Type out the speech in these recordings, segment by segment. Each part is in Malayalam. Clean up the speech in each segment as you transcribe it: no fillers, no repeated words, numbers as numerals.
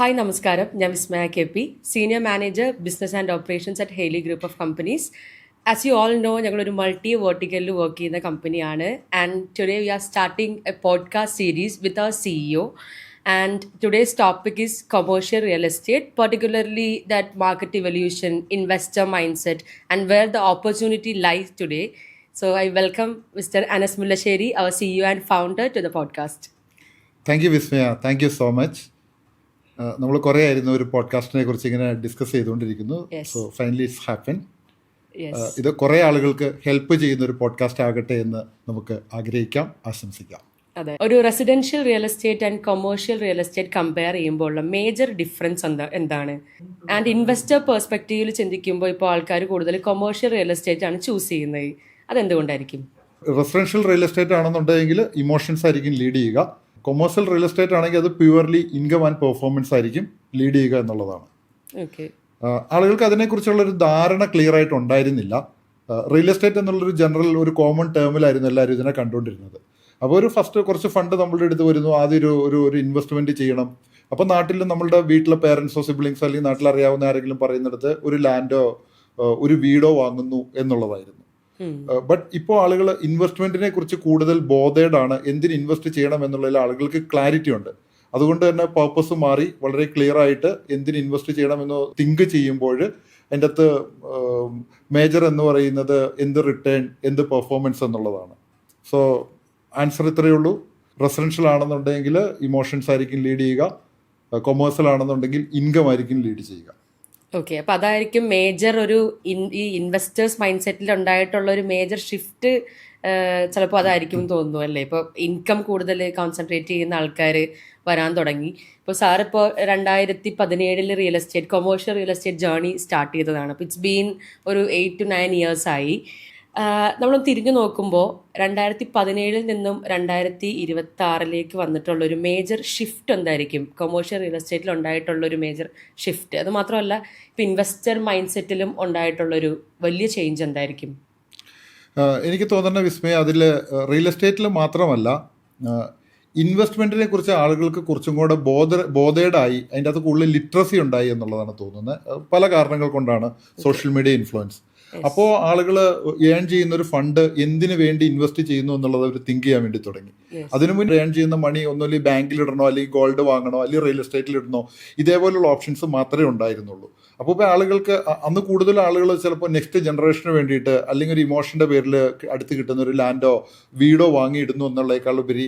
Hi, Namaskaram. I'm Vismaya KP, Senior Manager, Business and Operations at Haley Group of Companies. As you all know, ഞങ്ങൾ ഒരു മൾട്ടി വേർട്ടിക്കലിൽ വർക്ക് ചെയ്യുന്ന കമ്പനിയാണ് and today we are starting a podcast series with our CEO. And today's topic is commercial real estate, particularly that market evolution, investor mindset, and where the opportunity lies today. So I welcome Mr. Anas Mullasheri, our CEO and founder, to the podcast. Thank you Vismaya, thank you so much. നമ്മൾ കുറേ ആയിരുന്നു ഒരു പോഡ്കാസ്റ്റിനെ കുറിച്ച് ഇങ്ങനെ ഡിസ്കസ് ചെയ്തുകൊണ്ടിരിക്കുന്നു. So finally it's happen. ഇത് കുറേ ആളുകൾക്ക് ഹെൽപ്പ് ചെയ്യുന്ന ഒരു പോഡ്കാസ്റ്റ് ആകട്ടെ എന്ന് നമുക്ക് ആഗ്രഹിക്കാം, ആശംസിക്കാം. അതെ, ഒരു residential real estate and commercial real estate compare ചെയ്യുമ്പോൾ ഉള്ള മേജർ ഡിഫറൻസ് എന്താണ്? ആൻഡ് ഇൻവെസ്റ്റർ പെർസ്പെക്റ്റീവിൽ ചിന്തിക്കുമ്പോൾ ഇപ്പോൾ ആൾക്കാർ കൂടുതൽ കൊമേഴ്ഷ്യൽ റിയൽ എസ്റ്റേറ്റ് ആണ് ചൂസ് ചെയ്യുന്നത്. അതെന്തുകൊണ്ടായിരിക്കും? റെസിഡൻഷ്യൽ റിയൽ എസ്റ്റേറ്റ് ആണെന്നുണ്ടെങ്കിൽ ഇമോഷൻസ് ആയിരിക്കും ലീഡ് ചെയ്യുക. കൊമേഴ്സ്യൽ റിയൽ എസ്റ്റേറ്റ് ആണെങ്കിൽ അത് പ്യുവർലി ഇൻകം ആൻഡ് പെർഫോമൻസ് ആയിരിക്കും ലീഡ് ചെയ്യുക എന്നുള്ളതാണ്. ആളുകൾക്ക് അതിനെക്കുറിച്ചുള്ളൊരു ധാരണ ക്ലിയർ ആയിട്ട് ഉണ്ടായിരുന്നില്ല. റിയൽ എസ്റ്റേറ്റ് എന്നുള്ളൊരു ജനറൽ ഒരു കോമൺ ടേമിലായിരുന്നു എല്ലാവരും ഇതിനെ കണ്ടുകൊണ്ടിരുന്നത്. അപ്പോൾ ഒരു ഫസ്റ്റ് കുറച്ച് ഫണ്ട് നമ്മളുടെ അടുത്ത് വരുന്നു, ആദ്യം ഒരു ഇൻവെസ്റ്റ്മെൻറ്റ് ചെയ്യണം. അപ്പോൾ നാട്ടിൽ നമ്മളുടെ വീട്ടിലെ പേരൻസോ സിബ്ലിങ്സോ അല്ലെങ്കിൽ നാട്ടിൽ അറിയാവുന്ന ആരെങ്കിലും പറയുന്നിടത്ത് ഒരു ലാൻഡോ ഒരു വീടോ വാങ്ങുന്നു എന്നുള്ളതായിരുന്നു. ബട്ട് ഇപ്പോൾ ആളുകൾ ഇൻവെസ്റ്റ്മെന്റിനെ കുറിച്ച് കൂടുതൽ ബോധേഡാണ്. എന്തിന് ഇൻവെസ്റ്റ് ചെയ്യണം എന്നുള്ളതിൽ ആളുകൾക്ക് ക്ലാരിറ്റി ഉണ്ട്. അതുകൊണ്ട് തന്നെ പർപ്പസ് മാറി വളരെ ക്ലിയർ ആയിട്ട് എന്തിന് ഇൻവെസ്റ്റ് ചെയ്യണം എന്ന് തിങ്ക് ചെയ്യുമ്പോൾ അതിൻ്റെ അകത്ത് മേജർ എന്ന് പറയുന്നത് എന്ത് റിട്ടേൺ, എന്ത് പെർഫോമൻസ് എന്നുള്ളതാണ്. സോ ആൻസർ ഇത്രയേ ഉള്ളൂ. റെസിഡൻഷ്യൽ ആണെന്നുണ്ടെങ്കിൽ ഇമോഷൻസ് ആയിരിക്കും ലീഡ് ചെയ്യുക, കൊമേഴ്സ്യൽ ആണെന്നുണ്ടെങ്കിൽ ഇൻകം ആയിരിക്കും ലീഡ് ചെയ്യുക. ഓക്കെ, അപ്പം അതായിരിക്കും മേജർ ഒരു ഈ ഇൻവെസ്റ്റേഴ്സ് മൈൻഡ് സെറ്റിൽ ഉണ്ടായിട്ടുള്ള ഒരു മേജർ ഷിഫ്റ്റ്. ചിലപ്പോൾ അതായിരിക്കും തോന്നുന്നു അല്ലേ? ഇപ്പോൾ ഇൻകം കൂടുതൽ കോൺസെൻട്രേറ്റ് ചെയ്യുന്ന ആൾക്കാർ വരാൻ തുടങ്ങി. ഇപ്പോൾ സാറിപ്പോൾ 2017 real estate commercial real estate journey start ചെയ്തതാണ്. അപ്പോൾ ഇറ്റ്സ് ബീൻ ഒരു 8 to 9 years ആയി. നമ്മൾ തിരിഞ്ഞു നോക്കുമ്പോൾ 2017 നിന്നും 2026 വന്നിട്ടുള്ളൊരു മേജർ ഷിഫ്റ്റ് എന്തായിരിക്കും കൊമേഴ്ഷ്യൽ റിയൽ എസ്റ്റേറ്റിൽ ഉണ്ടായിട്ടുള്ളൊരു മേജർ ഷിഫ്റ്റ്? അത് മാത്രമല്ല, ഇപ്പം ഇൻവെസ്റ്റർ മൈൻഡ് സെറ്റിലും ഉണ്ടായിട്ടുള്ളൊരു വലിയ ചേഞ്ച് എന്തായിരിക്കും? എനിക്ക് തോന്നുന്ന വിസ്മയ, അതിൽ റിയൽ എസ്റ്റേറ്റിൽ മാത്രമല്ല ഇൻവെസ്റ്റ്മെൻറ്റിനെ കുറിച്ച് ആളുകൾക്ക് കുറച്ചും കൂടെ ബോധേഡായി, അതിൻ്റെ അകത്ത് കൂടുതൽ ലിറ്ററസി ഉണ്ടായി എന്നുള്ളതാണ് തോന്നുന്നത്. പല കാരണങ്ങൾ കൊണ്ടാണ്. Social media influence. അപ്പോൾ ആളുകൾ ഏൺ ചെയ്യുന്ന ഒരു ഫണ്ട് എന്തിനു വേണ്ടി ഇൻവെസ്റ്റ് ചെയ്യുന്നു എന്നുള്ളത് അവർ തിങ്ക് ചെയ്യാൻ വേണ്ടി തുടങ്ങി. അതിനു മുന്നേ ഏൺ ചെയ്യുന്ന മണി ഒന്നുമില്ല ബാങ്കിൽ ഇടണോ, അല്ലെങ്കിൽ ഗോൾഡ് വാങ്ങണോ, അല്ലെങ്കിൽ റിയൽ എസ്റ്റേറ്റിൽ ഇടണോ, ഇതേപോലുള്ള ഓപ്ഷൻസ് മാത്രമേ ഉണ്ടായിരുന്നുള്ളൂ. അപ്പോൾ ഇപ്പോൾ ആളുകൾക്ക് അന്ന് കൂടുതൽ ആളുകൾ ചിലപ്പോൾ നെക്സ്റ്റ് ജനറേഷന് വേണ്ടിയിട്ട് അല്ലെങ്കിൽ ഒരു ഇമോഷൻ്റെ പേരിൽ അടുത്ത് കിട്ടുന്ന ഒരു ലാൻഡോ വീടോ വാങ്ങിയിടുന്നു എന്നുള്ളതിനേക്കാളുപരി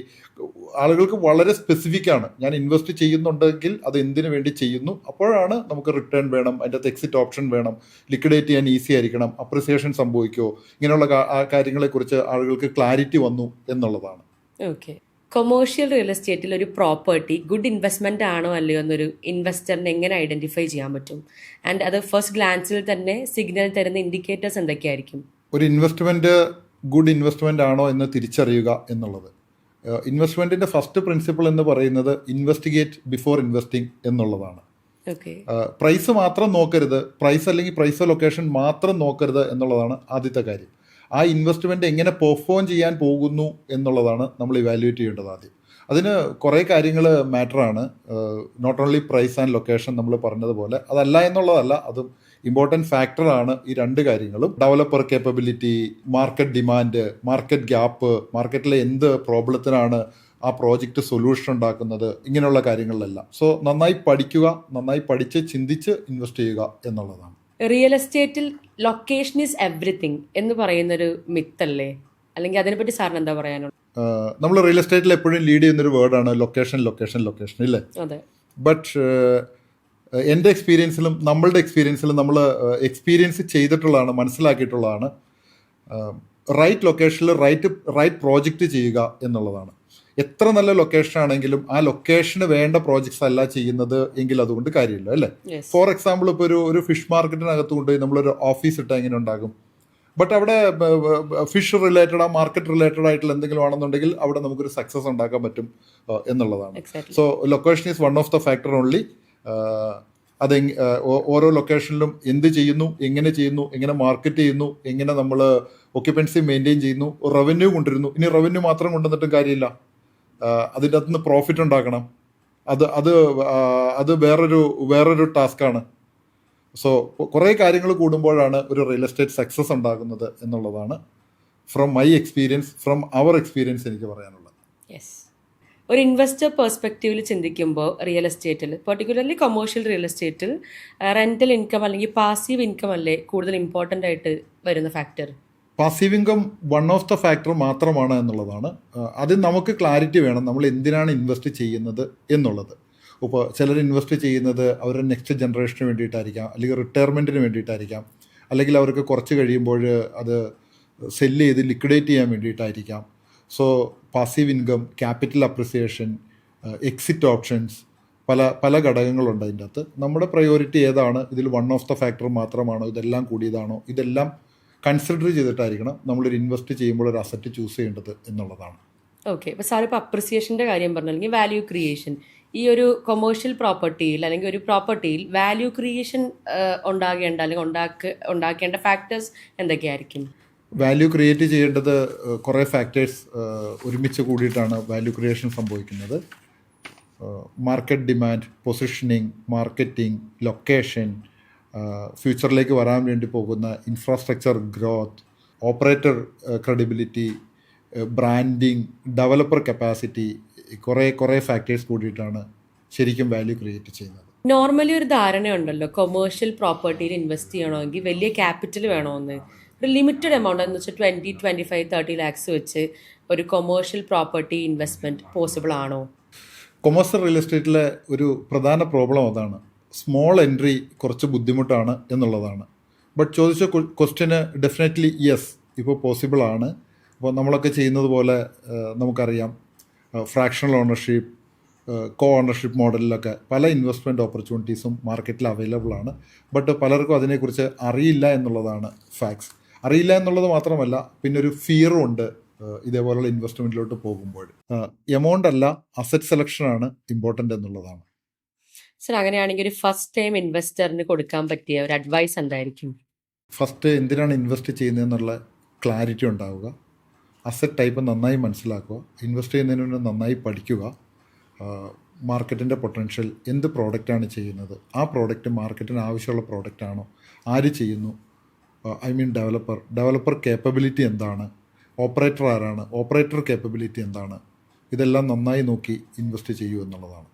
ആളുകൾക്ക് വളരെ സ്പെസിഫിക് ആണ്. ഞാൻ ഇൻവെസ്റ്റ് ചെയ്യുന്നുണ്ടെങ്കിൽ അത് എന്തിനു വേണ്ടി ചെയ്യുന്നു, അപ്പോഴാണ് നമുക്ക് റിട്ടേൺ വേണം, അതിൻ്റെ അകത്ത് എക്സിറ്റ് ഓപ്ഷൻ വേണം, ലിക്വിഡേറ്റ് ചെയ്യാൻ ഈസി ആയിരിക്കണം, അപ്രിസിയേഷൻ സംഭവിക്കുമോ, ഇങ്ങനെയുള്ള കാര്യങ്ങളെക്കുറിച്ച് ആളുകൾക്ക് ക്ലാരിറ്റി വന്നു എന്നുള്ളതാണ്. ഓക്കെ, കൊമേഴ്ഷ്യൽ റിയൽ എസ്റ്റേറ്റിൽ ഒരു പ്രോപ്പർട്ടി ഗുഡ് ഇൻവെസ്റ്റ്മെന്റ് ആണോ അല്ലയോ എന്നൊരു ഇൻവെസ്റ്ററിനെ എങ്ങനെ ഐഡന്റിഫൈ ചെയ്യാൻ പറ്റും? ആൻഡ് അത് ഫസ്റ്റ് ഗ്ലാൻസിൽ തന്നെ സിഗ്നൽ തരുന്ന ഇൻഡിക്കേറ്റേഴ്സ് എന്തൊക്കെയായിരിക്കും? ഒരു ഇൻവെസ്റ്റ്മെന്റ് ഗുഡ് ഇൻവെസ്റ്റ്മെന്റ് ആണോ എന്ന് തിരിച്ചറിയുക എന്നുള്ളത്. ഇൻവെസ്റ്റ്മെന്റിന്റെ ഫസ്റ്റ് പ്രിൻസിപ്പിൾ എന്ന് പറയുന്നത് ഇൻവെസ്റ്റിഗേറ്റ് ബിഫോർ ഇൻവെസ്റ്റിംഗ് എന്നുള്ളതാണ്. പ്രൈസ് മാത്രം നോക്കരുത്, പ്രൈസ് അല്ലെങ്കിൽ പ്രൈസ് ലൊക്കേഷൻ മാത്രം നോക്കരുത് എന്നുള്ളതാണ് ആദ്യത്തെ കാര്യം. ആ ഇൻവെസ്റ്റ്മെൻറ്റ് എങ്ങനെ പെർഫോം ചെയ്യാൻ പോകുന്നു എന്നുള്ളതാണ് നമ്മൾ ഇവാലുവേറ്റ് ചെയ്യേണ്ടത് ആദ്യം. അതിന് കുറേ കാര്യങ്ങൾ മാറ്ററാണ്. Not only price and location നമ്മൾ പറഞ്ഞതുപോലെ അതല്ല എന്നുള്ളതല്ല, അതും ഇമ്പോർട്ടൻറ്റ് ഫാക്ടറാണ്. ഈ രണ്ട് കാര്യങ്ങളും developer capability, market demand, market gap, മാർക്കറ്റിലെ എന്ത് പ്രോബ്ലത്തിനാണ് ആ പ്രോജക്റ്റ് സൊല്യൂഷൻ ഉണ്ടാക്കുന്നത്, ഇങ്ങനെയുള്ള കാര്യങ്ങളിലെല്ലാം. സോ നന്നായി പഠിക്കുക, നന്നായി പഠിച്ച് ചിന്തിച്ച് ഇൻവെസ്റ്റ് ചെയ്യുക എന്നുള്ളതാണ്. റിയൽ എസ്റ്റേറ്റിൽ ലൊക്കേഷൻ ഈസ് എവറിത്തിങ് എന്ന് പറയുന്നൊരു മിത്തല്ലേ? അല്ലെങ്കിൽ അതിനെപ്പറ്റി സാറിന് എന്താ പറയാനുള്ളത്? നമ്മൾ റിയൽ എസ്റ്റേറ്റിൽ എപ്പോഴും ലീഡ് ചെയ്യുന്നൊരു വേർഡാണ് ലൊക്കേഷൻ, ലൊക്കേഷൻ, ലൊക്കേഷൻ, ഇല്ലേ? അതെ. ബട്ട് എൻ്റെ എക്സ്പീരിയൻസിലും നമ്മളുടെ എക്സ്പീരിയൻസിലും നമ്മൾ എക്സ്പീരിയൻസ് ചെയ്തിട്ടുള്ളതാണ്, മനസ്സിലാക്കിയിട്ടുള്ളതാണ്, റൈറ്റ് ലൊക്കേഷനിൽ റൈറ്റ് പ്രോജക്റ്റ് ചെയ്യുക എന്നുള്ളതാണ്. എത്ര നല്ല ലൊക്കേഷൻ ആണെങ്കിലും ആ ലൊക്കേഷന് വേണ്ട പ്രോജക്ട്സ് അല്ല ചെയ്യുന്നത് എങ്കിൽ അതുകൊണ്ട് കാര്യമില്ല, അല്ലേ? ഫോർ എക്സാമ്പിൾ, ഇപ്പോൾ ഒരു ഫിഷ് മാർക്കറ്റിനകത്ത് കൊണ്ടുപോയി നമ്മളൊരു ഓഫീസ് ഇട്ടാൽ എങ്ങനെ ഉണ്ടാകും? ബട്ട് അവിടെ ഫിഷ് റിലേറ്റഡ്, ആ മാർക്കറ്റ് റിലേറ്റഡ് ആയിട്ടുള്ള എന്തെങ്കിലും ആണെന്നുണ്ടെങ്കിൽ അവിടെ നമുക്കൊരു സക്സസ് ഉണ്ടാക്കാൻ പറ്റും എന്നുള്ളതാണ്. So location is one of the factor only. അത് ഓരോ ലൊക്കേഷനിലും എന്ത് ചെയ്യുന്നു, എങ്ങനെ മാർക്കറ്റ് ചെയ്യുന്നു, എങ്ങനെ നമ്മൾ ഒക്യുപ്പൻസി മെയിൻറ്റെയിൻ ചെയ്യുന്നു, റവന്യൂ കൊണ്ടുവരുന്നു. ഇനി റവന്യൂ മാത്രം കൊണ്ടുവന്നിട്ടും കാര്യമില്ല, അതിൻ്റെ അകത്തുനിന്ന് പ്രോഫിറ്റ് ഉണ്ടാക്കണം. അത് അത് അത് വേറൊരു ടാസ്ക്കാണ്. സോ കുറേ കാര്യങ്ങൾ കൂടുമ്പോഴാണ് ഒരു റിയൽ എസ്റ്റേറ്റ് സക്സസ് ഉണ്ടാകുന്നത് എന്നുള്ളതാണ് from my experience, from our experience എനിക്ക് പറയാനുള്ളത്. യെസ്. ഒരു ഇൻവെസ്റ്റർ പെർസ്പെക്റ്റീവിൽ ചിന്തിക്കുമ്പോൾ റിയൽ എസ്റ്റേറ്റിൽ, പെർട്ടിക്കുലർലി കൊമേഴ്ഷ്യൽ റിയൽ എസ്റ്റേറ്റിൽ റെൻ്റൽ ഇൻകം അല്ലെങ്കിൽ പാസീവ് ഇൻകം അല്ലേ കൂടുതൽ ഇമ്പോർട്ടൻ്റ് ആയിട്ട് വരുന്ന factor? Passive income one of the factor മാത്രമാണ് എന്നുള്ളതാണ്. അത് നമുക്ക് ക്ലാരിറ്റി വേണം, നമ്മൾ എന്തിനാണ് ഇൻവെസ്റ്റ് ചെയ്യുന്നത് എന്നുള്ളത്. ഇപ്പോൾ ചിലർ ഇൻവെസ്റ്റ് ചെയ്യുന്നത് അവരുടെ നെക്സ്റ്റ് ജനറേഷന് വേണ്ടിയിട്ടായിരിക്കാം, അല്ലെങ്കിൽ റിട്ടയർമെൻറ്റിന് വേണ്ടിയിട്ടായിരിക്കാം, അല്ലെങ്കിൽ അവർക്ക് കുറച്ച് കഴിയുമ്പോൾ അത് സെല്ല് ചെയ്ത് ലിക്വിഡേറ്റ് ചെയ്യാൻ വേണ്ടിയിട്ടായിരിക്കാം. So passive income, capital appreciation, exit options, പല ഘടകങ്ങളുണ്ട് അതിൻ്റെ അകത്ത്. നമ്മുടെ പ്രയോറിറ്റി ഏതാണ്, ഇതിൽ വൺ ഓഫ് ദ ഫാക്ടർ മാത്രമാണോ, ഇതെല്ലാം കൂടിയതാണോ, ഇതെല്ലാം കൺസിഡർ ചെയ്തിട്ടായിരിക്കണം നമ്മളൊരു ഇൻവെസ്റ്റ് ചെയ്യുമ്പോൾ ഒരു അസറ്റ് ചൂസ് ചെയ്യേണ്ടത് എന്നുള്ളതാണ്. ഓക്കെ. ഇപ്പോൾ സാർ ഇപ്പോൾ അപ്രിസിയേഷൻ്റെ കാര്യം പറഞ്ഞു, അല്ലെങ്കിൽ വാല്യൂ ക്രിയേഷൻ. ഈ ഒരു കൊമേഴ്ഷ്യൽ പ്രോപ്പർട്ടിയിൽ അല്ലെങ്കിൽ ഒരു പ്രോപ്പർട്ടിയിൽ വാല്യൂ ക്രിയേഷൻ ഉണ്ടാകേണ്ട അല്ലെങ്കിൽ ഉണ്ടാക്കേണ്ട ഫാക്ടേഴ്സ് എന്തൊക്കെയായിരിക്കും? വാല്യൂ ക്രിയേറ്റ് ചെയ്യേണ്ടത് കുറേ ഫാക്ടേഴ്സ് ഒരുമിച്ച് കൂടിയിട്ടാണ് വാല്യൂ ക്രിയേഷൻ സംഭവിക്കുന്നത്. Market demand, positioning, marketing, location, ഫ്യൂച്ചറിലേക്ക് വരാൻ വേണ്ടി പോകുന്ന infrastructure growth, operator credibility, branding, developer capacity, കുറേ ഫാക്ടേഴ്സ് കൂടിയിട്ടാണ് ശരിക്കും വാല്യൂ ക്രിയേറ്റ് ചെയ്യുന്നത്. നോർമലി ഒരു ധാരണയുണ്ടല്ലോ, കൊമേഴ്ഷ്യൽ പ്രോപ്പർട്ടിയിൽ ഇൻവെസ്റ്റ് ചെയ്യണമെങ്കിൽ വലിയ ക്യാപിറ്റൽ വേണമെന്ന്. ഒരു ലിമിറ്റഡ് എമൗണ്ട് എന്ന് വെച്ചാൽ 20, 25, 30 lakhs വെച്ച് ഒരു കൊമേഴ്ഷ്യൽ പ്രോപ്പർട്ടി ഇൻവെസ്റ്റ്മെൻറ്റ് പോസിബിൾ ആണോ? കൊമേഴ്ഷ്യൽ റിയൽ എസ്റ്റേറ്റിലെ ഒരു പ്രധാന പ്രോബ്ലം അതാണ്. സ്മോൾ എൻട്രി കുറച്ച് ബുദ്ധിമുട്ടാണ് എന്നുള്ളതാണ്. ബട്ട് ചോദിച്ച ക്വസ്റ്റ്യന് ഡെഫിനറ്റ്ലി യെസ്, ഇപ്പോൾ പോസിബിൾ ആണ്. അപ്പോൾ നമ്മളൊക്കെ ചെയ്യുന്നത് പോലെ നമുക്കറിയാം, ഫ്രാക്ഷണൽ ഓണർഷിപ്പ്, കോ ഓണർഷിപ്പ് മോഡലിലൊക്കെ പല ഇൻവെസ്റ്റ്മെൻറ്റ് ഓപ്പർച്യൂണിറ്റീസും മാർക്കറ്റിൽ അവൈലബിൾ ആണ്. ബട്ട് പലർക്കും അതിനെക്കുറിച്ച് അറിയില്ല എന്നുള്ളതാണ് ഫാക്ട്സ്. അറിയില്ല എന്നുള്ളത് മാത്രമല്ല, പിന്നെ ഒരു ഫിയറും ഉണ്ട് ഇതേപോലുള്ള ഇൻവെസ്റ്റ്മെൻറ്റിലോട്ട് പോകുമ്പോൾ. എമൗണ്ട് അല്ല, അസറ്റ് സെലക്ഷനാണ് ഇമ്പോർട്ടൻ്റ് എന്നുള്ളതാണ്. സർ, അങ്ങനെയാണെങ്കിൽ ഒരു ഫസ്റ്റ് ടൈം ഇൻവെസ്റ്ററിന് കൊടുക്കാൻ പറ്റിയ ഒരു അഡ്വൈസ് എന്തായിരിക്കും? ഫസ്റ്റ് എന്തിനാണ് ഇൻവെസ്റ്റ് ചെയ്യുന്നതെന്നുള്ള ക്ലാരിറ്റി ഉണ്ടാവുക, അസറ്റ് ടൈപ്പ് നന്നായി മനസ്സിലാക്കുക, ഇൻവെസ്റ്റ് ചെയ്യുന്നതിന് മുന്നേ നന്നായി പഠിക്കുക, മാർക്കറ്റിൻ്റെ പൊട്ടൻഷ്യൽ, എന്ത് പ്രോഡക്റ്റാണ് ചെയ്യുന്നത്, ആ പ്രോഡക്റ്റ് മാർക്കറ്റിന് ആവശ്യമുള്ള പ്രോഡക്റ്റാണോ, ആര് ചെയ്യുന്നു, ഡെവലപ്പർ കേപ്പബിലിറ്റി എന്താണ്, ഓപ്പറേറ്റർ ആരാണ്, ഓപ്പറേറ്റർ കേപ്പബിലിറ്റി എന്താണ്, ഇതെല്ലാം നന്നായി നോക്കി ഇൻവെസ്റ്റ് ചെയ്യൂ എന്നുള്ളതാണ്.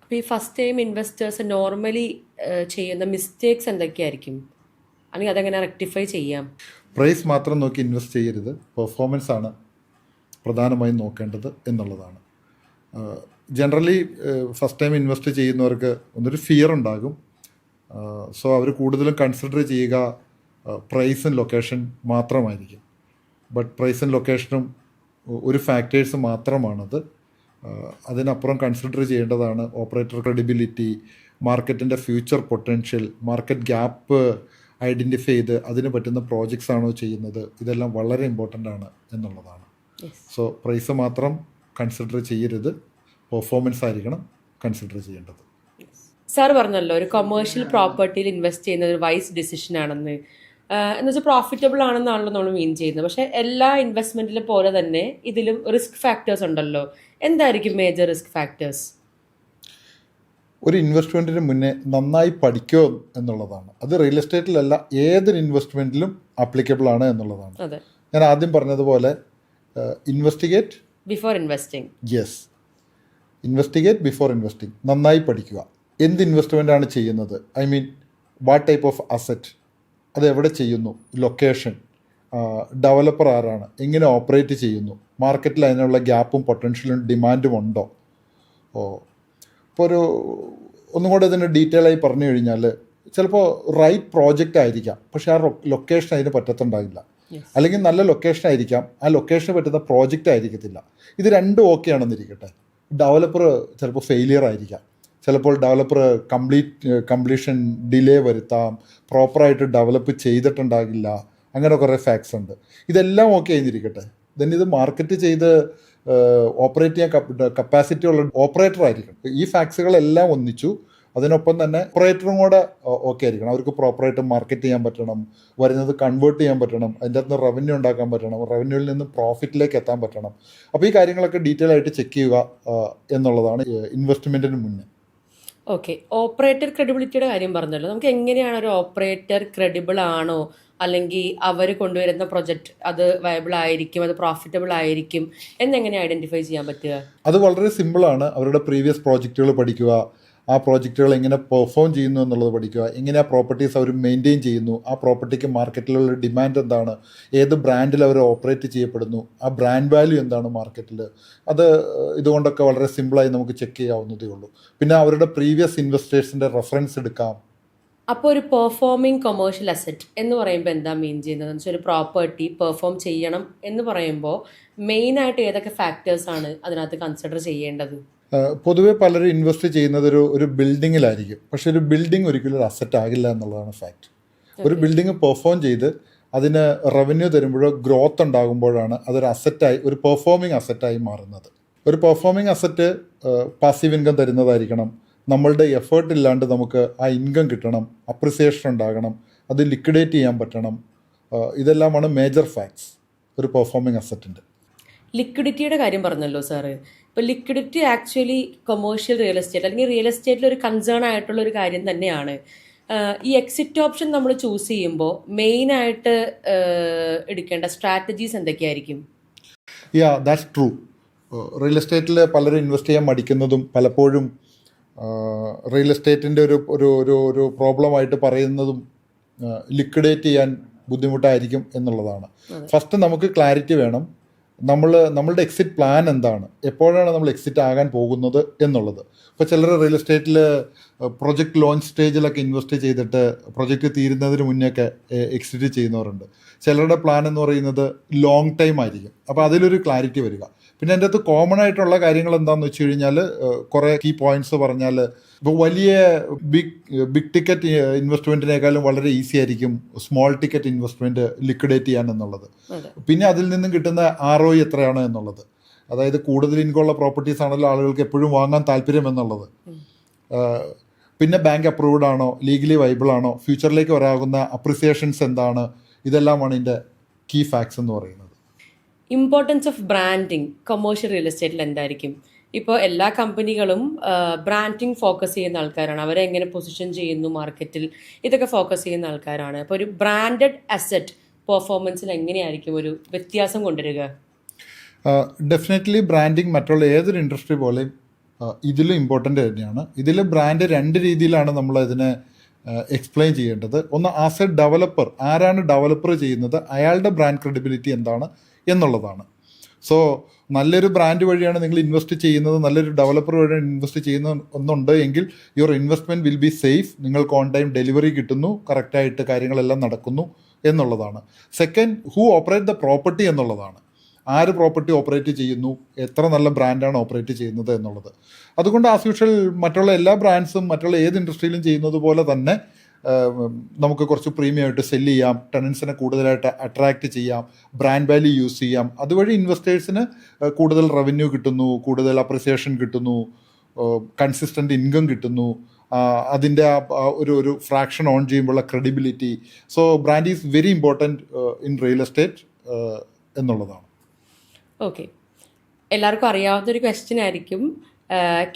അപ്പോൾ ഈ ഫസ്റ്റ് ടൈം ഇൻവെസ്റ്റേഴ്സ് നോർമലി ചെയ്യുന്ന മിസ്റ്റേക്സ് എന്തൊക്കെയായിരിക്കും, അല്ലെങ്കിൽ അതെങ്ങനെ റെക്ടിഫൈ ചെയ്യാം? പ്രൈസ് മാത്രം നോക്കി ഇൻവെസ്റ്റ് ചെയ്യരുത്, പെർഫോമൻസ് ആണ് പ്രധാനമായും നോക്കേണ്ടത് എന്നുള്ളതാണ്. ജനറലി ഫസ്റ്റ് ടൈം ഇൻവെസ്റ്റ് ചെയ്യുന്നവർക്ക് ഒന്നൊരു ഫിയർ ഉണ്ടാകും. സോ അവർ കൂടുതലും കൺസിഡർ ചെയ്യുക പ്രൈസും ലൊക്കേഷൻ മാത്രമായിരിക്കും. ബട്ട് പ്രൈസും ലൊക്കേഷനും ഒരു ഫാക്ടേഴ്സ് മാത്രമാണത്. അതിനപ്പുറം കൺസിഡർ ചെയ്യേണ്ടതാണ് ഓപ്പറേറ്റർ ക്രെഡിബിലിറ്റി, മാർക്കറ്റിൻ്റെ future potential, market gap identify ചെയ്ത് അതിന് പറ്റുന്ന പ്രോജക്ട്സ് ആണോ ചെയ്യുന്നത്, ഇതെല്ലാം വളരെ ഇമ്പോർട്ടൻ്റ് ആണ് എന്നുള്ളതാണ്. സോ പ്രൈസ് മാത്രം കൺസിഡർ ചെയ്യരുത്, പെർഫോമൻസ് ആയിരിക്കണം കൺസിഡർ ചെയ്യേണ്ടത്. സാർ പറഞ്ഞല്ലോ, ഒരു കൊമേഴ്ഷ്യൽ പ്രോപ്പർട്ടിയിൽ ഇൻവെസ്റ്റ് ചെയ്യുന്നത് ഒരു വൈസ് ഡിസിഷൻ ആണെന്ന്. എന്ന് വെച്ചാൽ പ്രോഫിറ്റബിൾ ആണെന്നാണല്ലോ നമ്മൾ മീൻ ചെയ്യുന്നത്. പക്ഷേ എല്ലാ ഇൻവെസ്റ്റ്മെൻറ്റിലും പോലെ തന്നെ ഇതിലും റിസ്ക് ഫാക്ടേഴ്സ് ഉണ്ടല്ലോ. എന്തായിരിക്കും മേജർ റിസ്ക് ഫാക്ടേഴ്സ്? ഒരു ഇൻവെസ്റ്റ്മെൻറ്റിന് മുന്നേ നന്നായി പഠിക്കുക എന്നുള്ളതാണ്. അത് റിയൽ എസ്റ്റേറ്റിലല്ല, ഏതൊരു ഇൻവെസ്റ്റ്മെൻറ്റിലും ആപ്ലിക്കബിൾ ആണ് എന്നുള്ളതാണ്. അതെ, ഞാൻ ആദ്യം പറഞ്ഞതുപോലെ investigate before investing. Yes, investigate before investing. നന്നായി പഠിക്കുക. എന്ത് ഇൻവെസ്റ്റ്മെൻ്റ് ആണ് ചെയ്യുന്നത്, വാട്ട് ടൈപ്പ് ഓഫ് അസറ്റ്, അത് എവിടെ ചെയ്യുന്നു, ലൊക്കേഷൻ, ഡെവലപ്പർ ആരാണ്, എങ്ങനെ ഓപ്പറേറ്റ് ചെയ്യുന്നു, മാർക്കറ്റിൽ അതിനുള്ള ഗ്യാപ്പും പൊട്ടൻഷ്യലും ഡിമാൻഡും ഉണ്ടോ. ഇപ്പോൾ ഒന്നും കൂടെ ഇതിന് ഡീറ്റെയിൽ ആയി പറഞ്ഞു കഴിഞ്ഞാൽ, ചിലപ്പോൾ റൈറ്റ് പ്രോജക്റ്റ് ആയിരിക്കാം, പക്ഷേ ആ ലൊക്കേഷൻ അതിന് പറ്റത്തുണ്ടാകില്ല. അല്ലെങ്കിൽ നല്ല ലൊക്കേഷൻ ആയിരിക്കാം, ആ ലൊക്കേഷന് പറ്റുന്ന പ്രോജക്റ്റ് ആയിരിക്കത്തില്ല. ഇത് രണ്ടും ഓക്കെ ആണെന്നിരിക്കട്ടെ, ഡെവലപ്പർ ചിലപ്പോൾ ഫെയിലിയർ ആയിരിക്കാം, ചിലപ്പോൾ ഡെവലപ്പർ കംപ്ലീഷൻ ഡിലേ വരുത്താം, പ്രോപ്പറായിട്ട് ഡെവലപ്പ് ചെയ്തിട്ടുണ്ടാകില്ല, അങ്ങനെ കുറേ ഫാക്ട്സ് ഉണ്ട്. ഇതെല്ലാം ഓക്കെ ആയിരിക്കട്ടെ, ദെൻ ഇത് മാർക്കറ്റ് ചെയ്ത് ഓപ്പറേറ്റ് ചെയ്യാൻ കപ്പാസിറ്റി ഉള്ള ഓപ്പറേറ്റർ ആയിരിക്കണം. ഈ ഫാക്ട്സുകളെല്ലാം ഒന്നിച്ചു അതിനൊപ്പം തന്നെ ഓപ്പറേറ്ററും കൂടെ ഓക്കെ ആയിരിക്കണം. അവർക്ക് പ്രോപ്പറായിട്ട് മാർക്കറ്റ് ചെയ്യാൻ പറ്റണം, വരുന്നത് കൺവേർട്ട് ചെയ്യാൻ പറ്റണം, അതിൻ്റെ അകത്ത് നിന്ന് റവന്യൂ ഉണ്ടാക്കാൻ പറ്റണം, റവന്യൂവിൽ നിന്ന് പ്രോഫിറ്റിലേക്ക് എത്താൻ പറ്റണം. അപ്പോൾ ഈ കാര്യങ്ങളൊക്കെ ഡീറ്റെയിൽ ആയിട്ട് ചെക്ക് ചെയ്യുക എന്നുള്ളതാണ് ഇൻവെസ്റ്റ്മെൻറ്റിന് മുന്നേ. ഓക്കെ, ഓപ്പറേറ്റർ ക്രെഡിബിലിറ്റിയുടെ കാര്യം പറഞ്ഞല്ലോ. നമുക്ക് എങ്ങനെയാണ് ഒരു ഓപ്പറേറ്റർ ക്രെഡിബിൾ ആണോ, അല്ലെങ്കിൽ അവർ കൊണ്ടുവരുന്ന പ്രൊജക്റ്റ് അത് വയബിൾ ആയിരിക്കും, അത് പ്രോഫിറ്റബിൾ ആയിരിക്കും എന്നെങ്ങനെ ഐഡന്റിഫൈ ചെയ്യാൻ പറ്റുക? അത് വളരെ സിമ്പിളാണ്. അവരുടെ പ്രീവിയസ് പ്രോജക്റ്റുകൾ പഠിക്കുക, ആ പ്രോജക്റ്റുകൾ എങ്ങനെ പെർഫോം ചെയ്യുന്നു എന്നുള്ളത് പഠിക്കുക, എങ്ങനെ ആ പ്രോപ്പർട്ടീസ് അവർ മെയിൻറ്റെയിൻ ചെയ്യുന്നു, ആ പ്രോപ്പർട്ടിക്ക് മാർക്കറ്റിലുള്ള ഡിമാൻഡ് എന്താണ്, ഏത് ബ്രാൻഡിൽ അവർ ഓപ്പറേറ്റ് ചെയ്യപ്പെടുന്നു, ആ ബ്രാൻഡ് വാല്യൂ എന്താണ് മാർക്കറ്റിൽ. അത് ഇതുകൊണ്ടൊക്കെ വളരെ സിമ്പിളായി നമുക്ക് ചെക്ക് ചെയ്യാവുന്നതേ ഉള്ളൂ. പിന്നെ അവരുടെ പ്രീവിയസ് ഇൻവെസ്റ്റേഴ്സിൻ്റെ റെഫറൻസ് എടുക്കാം. അപ്പോൾ ഒരു പെർഫോമിംഗ് കൊമേഴ്ഷ്യൽ അസറ്റ് എന്ന് പറയുമ്പോൾ എന്താ മീൻ ചെയ്യുന്നത് എന്ന് വെച്ചാൽ ഒരു പ്രോപ്പർട്ടി പെർഫോം ചെയ്യണം എന്ന് പറയുമ്പോൾ മെയിനായിട്ട് ഏതൊക്കെ ഫാക്ടേഴ്സാണ് അതിനകത്ത് കൺസിഡർ ചെയ്യേണ്ടത്? പൊതുവെ പലരും ഇൻവെസ്റ്റ് ചെയ്യുന്നത് ഒരു ബിൽഡിങ്ങിലായിരിക്കും. പക്ഷെ ഒരു ബിൽഡിംഗ് ഒരിക്കലും ഒരു അസറ്റ് ആകില്ല എന്നുള്ളതാണ് ഫാക്റ്റ്. ഒരു ബിൽഡിംഗ് പെർഫോം ചെയ്ത് അതിന് റവന്യൂ തരുമ്പോഴോ ഗ്രോത്ത് ഉണ്ടാകുമ്പോഴാണ് അതൊരു അസറ്റായി, ഒരു പെർഫോമിംഗ് അസറ്റായി മാറുന്നത്. ഒരു പെർഫോമിംഗ് അസറ്റ് പാസീവ് ഇൻകം തരുന്നതായിരിക്കണം. നമ്മളുടെ എഫേർട്ട് ഇല്ലാണ്ട് നമുക്ക് ആ ഇൻകം കിട്ടണം, അപ്രിസിയേഷൻ ഉണ്ടാകണം, അത് ലിക്വിഡേറ്റ് ചെയ്യാൻ പറ്റണം. ഇതെല്ലാമാണ് മേജർ ഫാക്ട്സ് ഒരു പെർഫോമിംഗ് അസറ്റിൻ്റെ. ലിക്വിഡിറ്റിയുടെ കാര്യം പറഞ്ഞല്ലോ സാറ്. ഇപ്പോൾ liquidity actually commercial real estate അല്ലെങ്കിൽ റിയൽ എസ്റ്റേറ്റിൽ ഒരു കൺസേൺ ആയിട്ടുള്ള ഒരു കാര്യം തന്നെയാണ്. ഈ എക്സിറ്റ് ഓപ്ഷൻ നമ്മൾ ചൂസ് ചെയ്യുമ്പോൾ മെയിനായിട്ട് എടുക്കേണ്ട സ്ട്രാറ്റജീസ് എന്തൊക്കെയായിരിക്കും? That's true. റിയൽ എസ്റ്റേറ്റിൽ പലരും ഇൻവെസ്റ്റ് ചെയ്യാൻ മടിക്കുന്നതും പലപ്പോഴും റിയൽ എസ്റ്റേറ്റിൻ്റെ ഒരു പ്രോബ്ലമായിട്ട് പറയുന്നതും ലിക്വിഡേറ്റ് ചെയ്യാൻ ബുദ്ധിമുട്ടായിരിക്കും എന്നുള്ളതാണ്. ഫസ്റ്റ് നമുക്ക് ക്ലാരിറ്റി വേണം. നമ്മളുടെ എക്സിറ്റ് പ്ലാൻ എന്താണ്, എപ്പോഴാണ് നമ്മൾ എക്സിറ്റ് ആകാൻ പോകുന്നത് എന്നുള്ളത്. ഇപ്പോൾ ചിലർ റിയൽ എസ്റ്റേറ്റിൽ പ്രൊജക്റ്റ് ലോഞ്ച് സ്റ്റേജിലൊക്കെ ഇൻവെസ്റ്റ് ചെയ്തിട്ട് പ്രൊജക്റ്റ് തീരുന്നതിന് മുന്നേയൊക്കെ എക്സിറ്റ് ചെയ്യുന്നവരുണ്ട്. ചിലരുടെ പ്ലാൻ എന്ന് പറയുന്നത് ലോങ് ടൈം ആയിരിക്കും. അപ്പോൾ അതിലൊരു ക്ലാരിറ്റി വരിക. പിന്നെ അതിൻ്റെ അകത്ത് കോമൺ ആയിട്ടുള്ള കാര്യങ്ങൾ എന്താണെന്ന് വെച്ച് കഴിഞ്ഞാൽ കുറേ കീ പോയിന്റ്സ് പറഞ്ഞാൽ, ഇപ്പോൾ വലിയ ബിഗ് ടിക്കറ്റ് ഇൻവെസ്റ്റ്മെൻറ്റിനേക്കാളും വളരെ ഈസി ആയിരിക്കും സ്മോൾ ടിക്കറ്റ് ഇൻവെസ്റ്റ്മെൻറ്റ് ലിക്വിഡേറ്റ് ചെയ്യാൻ എന്നുള്ളത്. പിന്നെ അതിൽ നിന്നും കിട്ടുന്ന ROI എത്രയാണ് എന്നുള്ളത്, അതായത് കൂടുതൽ ഇൻകം ഉള്ള പ്രോപ്പർട്ടീസ് ആണല്ലോ ആളുകൾക്ക് എപ്പോഴും വാങ്ങാൻ താല്പര്യം എന്നുള്ളത്. പിന്നെ ബാങ്ക് അപ്രൂവ്ഡ് ആണോ, ലീഗലി വൈബിൾ ആണോ, ഫ്യൂച്ചറിലേക്ക് വരാകുന്ന അപ്രിസിയേഷൻസ് എന്താണ്, ഇതെല്ലാമാണ് ഇതിൻ്റെ കീ ഫാക്ട്സ് എന്ന് പറയുന്നത്. Importance of branding commercial real എസ്റ്റേറ്റിൽ എന്തായിരിക്കും? ഇപ്പോൾ എല്ലാ കമ്പനികളും ബ്രാൻഡിങ് ഫോക്കസ് ചെയ്യുന്ന ആൾക്കാരാണ്. അവരെ എങ്ങനെ പൊസിഷൻ ചെയ്യുന്നു മാർക്കറ്റിൽ, ഇതൊക്കെ ഫോക്കസ് ചെയ്യുന്ന ആൾക്കാരാണ്. അപ്പോൾ ഒരു ബ്രാൻഡഡ് അസറ്റ് പെർഫോമൻസിൽ എങ്ങനെയായിരിക്കും ഒരു വ്യത്യാസം കൊണ്ടുവരിക? ഡെഫിനറ്റ്ലി ബ്രാൻഡിങ് മറ്റുള്ള ഏതൊരു ഇൻഡസ്ട്രി പോലെയും ഇതിലും ഇമ്പോർട്ടൻ്റ് തന്നെയാണ്. ഇതിൽ ബ്രാൻഡ് രണ്ട് രീതിയിലാണ് നമ്മൾ ഇതിനെ എക്സ്പ്ലെയിൻ ചെയ്യേണ്ടത്. ഒന്ന്, ആസ് എ ഡെവലപ്പർ, ആരാണ് ഡെവലപ്പർ ചെയ്യുന്നത്, അയാളുടെ ബ്രാൻഡ് ക്രെഡിബിലിറ്റി എന്താണ് എന്നുള്ളതാണ്. സോ നല്ലൊരു ബ്രാൻഡ് വഴിയാണ് നിങ്ങൾ ഇൻവെസ്റ്റ് ചെയ്യുന്നത്, നല്ലൊരു ഡെവലപ്പർ വഴിയാണ് ഇൻവെസ്റ്റ് ചെയ്യുന്നത് ഒന്നുണ്ട് എങ്കിൽ your investment will be safe. നിങ്ങൾക്ക് ഓൺ ടൈം ഡെലിവറി കിട്ടുന്നു, കറക്റ്റായിട്ട് കാര്യങ്ങളെല്ലാം നടക്കുന്നു എന്നുള്ളതാണ്. Second, who operate the property എന്നുള്ളതാണ്. ആര് പ്രോപ്പർട്ടി ഓപ്പറേറ്റ് ചെയ്യുന്നു, എത്ര നല്ല ബ്രാൻഡാണ് ഓപ്പറേറ്റ് ചെയ്യുന്നത് എന്നുള്ളത്. അതുകൊണ്ട് ആസ് യൂഷ്വൽ മറ്റുള്ള എല്ലാ ബ്രാൻഡ്സും മറ്റുള്ള ഏത് ഇൻഡസ്ട്രിയിലും ചെയ്യുന്നത് പോലെ തന്നെ നമുക്ക് കുറച്ച് പ്രീമിയം ആയിട്ട് സെല്ല് ചെയ്യാം, ടെനൻസിനെ കൂടുതലായിട്ട് അട്രാക്റ്റ് ചെയ്യാം, ബ്രാൻഡ് വാല്യൂ യൂസ് ചെയ്യാം. അതുവഴി ഇൻവെസ്റ്റേഴ്സിന് കൂടുതൽ റവന്യൂ കിട്ടുന്നു, കൂടുതൽ അപ്രിസിയേഷൻ കിട്ടുന്നു, കൺസിസ്റ്റൻ്റ് ഇൻകം കിട്ടുന്നു, അതിൻ്റെ ഒരു ഫ്രാക്ഷൻ ഓൺ ചെയ്യുമ്പോഴുള്ള credibility. So brand is very important in real estate എന്നുള്ളതാണ്. ഓക്കെ, എല്ലാവർക്കും അറിയാവുന്നൊരു ക്വസ്റ്റ്യൻ ആയിരിക്കും.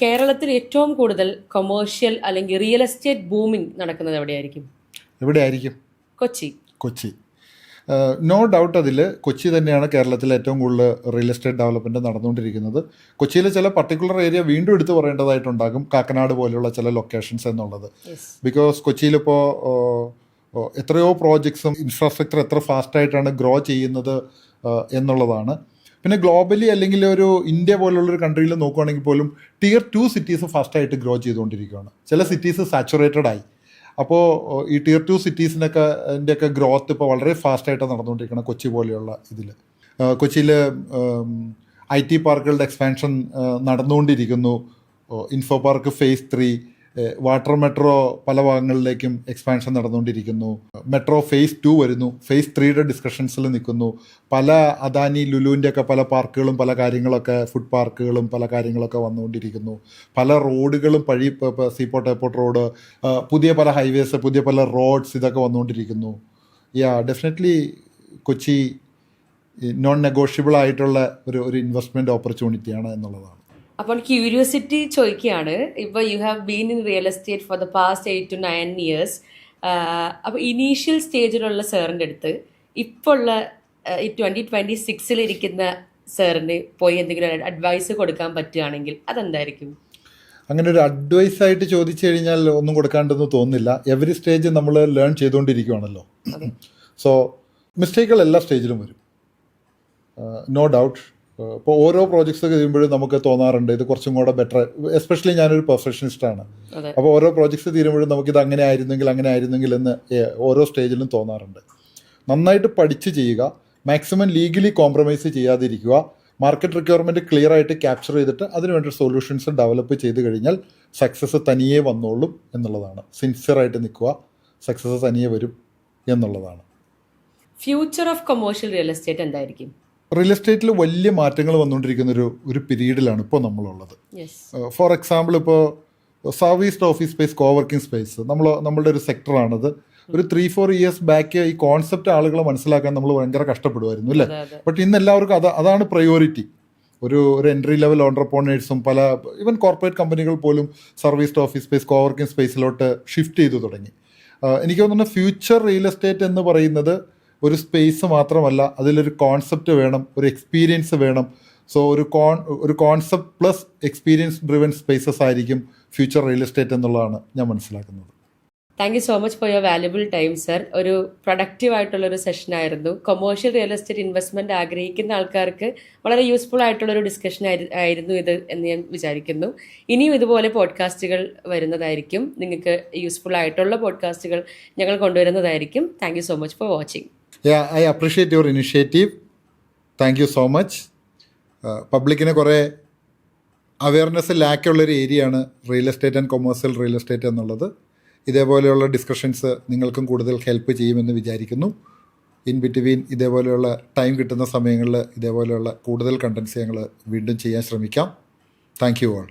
കേരളത്തിൽ ഏറ്റവും കൂടുതൽ കൊമേഴ്ഷ്യൽ അല്ലെങ്കിൽ റിയൽ എസ്റ്റേറ്റ് ബൂമിംഗ് നടക്കുന്നത് എവിടെയായിരിക്കും? കൊച്ചി. നോ ഡൗട്ട് അതിൽ കൊച്ചി തന്നെയാണ് കേരളത്തിൽ ഏറ്റവും കൂടുതൽ റിയൽ എസ്റ്റേറ്റ് ഡെവലപ്മെൻറ്റ് നടന്നുകൊണ്ടിരിക്കുന്നത്. കൊച്ചിയിലെ ചില പർട്ടിക്കുലർ ഏരിയ വീണ്ടും എടുത്തു പറയേണ്ടതായിട്ടുണ്ടാകും, കാക്കനാട് പോലെയുള്ള ചില ലൊക്കേഷൻസ് എന്നുള്ളത്. ബിക്കോസ് കൊച്ചിയിലിപ്പോൾ എത്രയോ പ്രോജക്ട്സും ഇൻഫ്രാസ്ട്രക്ചർ എത്ര ഫാസ്റ്റായിട്ടാണ് ഗ്രോ ചെയ്യുന്നത് എന്നുള്ളതാണ്. പിന്നെ ഗ്ലോബലി അല്ലെങ്കിൽ ഒരു ഇന്ത്യ പോലുള്ളൊരു കൺട്രിയിൽ നോക്കുകയാണെങ്കിൽ പോലും Tier 2 സിറ്റീസ് ഫാസ്റ്റായിട്ട് ഗ്രോ ചെയ്തുകൊണ്ടിരിക്കുകയാണ്. ചില സിറ്റീസ് സാച്ചുറേറ്റഡ് ആയി. അപ്പോൾ ഈ Tier 2 സിറ്റീസിൻ്റെയൊക്കെ ഗ്രോത്ത് ഇപ്പോൾ വളരെ ഫാസ്റ്റായിട്ടാണ് നടന്നുകൊണ്ടിരിക്കുന്നത് കൊച്ചി പോലെയുള്ള ഇതിൽ. കൊച്ചിയിൽ IT പാർക്കുകളുടെ എക്സ്പാൻഷൻ നടന്നുകൊണ്ടിരിക്കുന്നു. Info park face 3, water metro പല ഭാഗങ്ങളിലേക്കും എക്സ്പാൻഷൻ നടന്നുകൊണ്ടിരിക്കുന്നു. മെട്രോ ഫേസ് 2 വരുന്നു. ഫേസ് 3യുടെ ഡിസ്കഷൻസിൽ നിൽക്കുന്നു. പല അദാനി ലുലുവിൻ്റെ ഒക്കെ പല പാർക്കുകളും പല കാര്യങ്ങളൊക്കെ ഫുഡ് പാർക്കുകളും പല കാര്യങ്ങളൊക്കെ വന്നുകൊണ്ടിരിക്കുന്നു. പല റോഡുകളും സീപോർട്ട് എയർപോർട്ട് റോഡ്, പുതിയ പല ഹൈവേസ്, പുതിയ പല റോഡ്സ് ഇതൊക്കെ വന്നുകൊണ്ടിരിക്കുന്നു. ഡെഫിനറ്റ്ലി കൊച്ചി നോൺ നെഗോഷ്യബിൾ ആയിട്ടുള്ള ഒരു ഇൻവെസ്റ്റ്മെൻറ്റ് ഓപ്പർച്യൂണിറ്റിയാണ് എന്നുള്ളതാണ്. അപ്പോൾ ക്യൂരിയോസിറ്റി ചോദിക്കുകയാണ്, ഇപ്പോൾ you have been in real estate for the past 8 to 9 years. അപ്പോൾ ഇനീഷ്യൽ സ്റ്റേജിലുള്ള സാറിൻ്റെ അടുത്ത് ഇപ്പോൾ ഉള്ള ഈ 2026 ഇരിക്കുന്ന സാറിന് പോയി എന്തെങ്കിലും അഡ്വൈസ് കൊടുക്കാൻ പറ്റുകയാണെങ്കിൽ അതെന്തായിരിക്കും? അങ്ങനെ ഒരു അഡ്വൈസ് ആയിട്ട് ചോദിച്ചു കഴിഞ്ഞാൽ ഒന്നും കൊടുക്കാണ്ടെന്ന് തോന്നുന്നില്ല. എവറി സ്റ്റേജ് നമ്മൾ ലേൺ ചെയ്തുകൊണ്ടിരിക്കുകയാണല്ലോ. സോ മിസ്റ്റേക്കുകൾ എല്ലാ സ്റ്റേജിലും വരും, നോ ഡൗട്ട്. ഇപ്പോൾ ഓരോ പ്രോജക്ട്സ് തീരുമ്പോഴും നമുക്ക് തോന്നാറുണ്ട് ഇത് കുറച്ചും കൂടെ ബെറ്റർ. എസ്പെഷ്യലി ഞാനൊരു പ്രൊഫഷണലിസ്റ്റാണ്. അപ്പോൾ ഓരോ പ്രോജക്ട്സ് തീരുമ്പോഴും നമുക്കിത് അങ്ങനെ ആയിരുന്നെങ്കിൽ എന്ന് ഓരോ സ്റ്റേജിലും തോന്നാറുണ്ട്. നന്നായിട്ട് പഠിച്ച് ചെയ്യുക, മാക്സിമം ലീഗലി കോംപ്രമൈസ് ചെയ്യാതിരിക്കുക, മാർക്കറ്റ് റിക്വയർമെൻറ്റ് ക്ലിയർ ആയിട്ട് ക്യാപ്ചർ ചെയ്തിട്ട് അതിനുവേണ്ടി സൊല്യൂഷൻസ് ഡെവലപ്പ് ചെയ്ത് കഴിഞ്ഞാൽ സക്സസ് തനിയെ വന്നോളും എന്നുള്ളതാണ്. സിൻസിയറായിട്ട് നിൽക്കുക, സക്സസ് തനിയെ വരും എന്നുള്ളതാണ്. Future of commercial real estate എന്തായിരിക്കും? റിയൽ എസ്റ്റേറ്റിൽ വലിയ മാറ്റങ്ങൾ വന്നുകൊണ്ടിരിക്കുന്ന ഒരു പീരീഡിലാണ് ഇപ്പോൾ നമ്മളുള്ളത്. ഫോർ എക്സാമ്പിൾ, ഇപ്പോൾ serviced office space, coworking space നമ്മളുടെ ഒരു സെക്ടറാണത്. ഒരു 3-4 years ബാക്ക് ഈ കോൺസെപ്റ്റ് ആളുകൾ മനസ്സിലാക്കാൻ നമ്മൾ ഭയങ്കര കഷ്ടപ്പെടുമായിരുന്നു അല്ലേ? ബട്ട് ഇന്ന് എല്ലാവർക്കും അതാണ് പ്രയോറിറ്റി. ഒരു എൻട്രി ലെവൽ ഓൺട്രപ്രണേഴ്സും ഈവൻ കോർപ്പറേറ്റ് കമ്പനികൾ പോലും സർവീസ്ഡ് ഓഫീസ് സ്പേസ്, കോവർക്കിംഗ് സ്പേസിലോട്ട് ഷിഫ്റ്റ് ചെയ്തു തുടങ്ങി. എനിക്ക് തോന്നുന്നു ഫ്യൂച്ചർ റിയൽ എസ്റ്റേറ്റ് എന്ന് പറയുന്നത് ഒരു സ്പേസ് മാത്രമല്ല, അതിലൊരു കോൺസെപ്റ്റ് വേണം, ഒരു എക്സ്പീരിയൻസ് വേണം. സോ ഒരു concept plus experience driven spaces ആയിരിക്കും ഫ്യൂച്ചർ റിയൽ എസ്റ്റേറ്റ് എന്നുള്ളതാണ് ഞാൻ മനസ്സിലാക്കുന്നത്. Thank you so much for your valuable time sir. ഒരു പ്രൊഡക്റ്റീവ് ആയിട്ടുള്ളൊരു സെഷൻ ആയിരുന്നു. കൊമേഴ്ഷ്യൽ റിയൽ എസ്റ്റേറ്റ് ഇൻവെസ്റ്റ്മെൻറ്റ് ആഗ്രഹിക്കുന്ന ആൾക്കാർക്ക് വളരെ യൂസ്ഫുൾ ആയിട്ടുള്ളൊരു ഡിസ്കഷൻ ആയിരുന്നു ഇത് എന്ന് ഞാൻ വിചാരിക്കുന്നു. ഇനിയും ഇതുപോലെ പോഡ്കാസ്റ്റുകൾ വരുന്നതായിരിക്കും. നിങ്ങൾക്ക് യൂസ്ഫുൾ ആയിട്ടുള്ള പോഡ്കാസ്റ്റുകൾ ഞങ്ങൾ കൊണ്ടുവരുന്നതായിരിക്കും. Thank you so much for watching. I appreciate your initiative. Thank you so much. പബ്ലിക്കിന് കുറേ അവയർനെസ് ലാക്കുള്ളൊരു ഏരിയയാണ് real estate and commercial real estate എന്നുള്ളത്. ഇതേപോലെയുള്ള ഡിസ്കഷൻസ് നിങ്ങൾക്കും കൂടുതൽ ഹെൽപ്പ് ചെയ്യുമെന്ന് വിചാരിക്കുന്നു. ഇൻ ബിറ്റ്വീൻ ഇതേപോലെയുള്ള ടൈം കിട്ടുന്ന സമയങ്ങളിൽ ഇതേപോലെയുള്ള കൂടുതൽ കണ്ടൻസ് ഞങ്ങൾ വീണ്ടും ചെയ്യാൻ ശ്രമിക്കാം. Thank you all.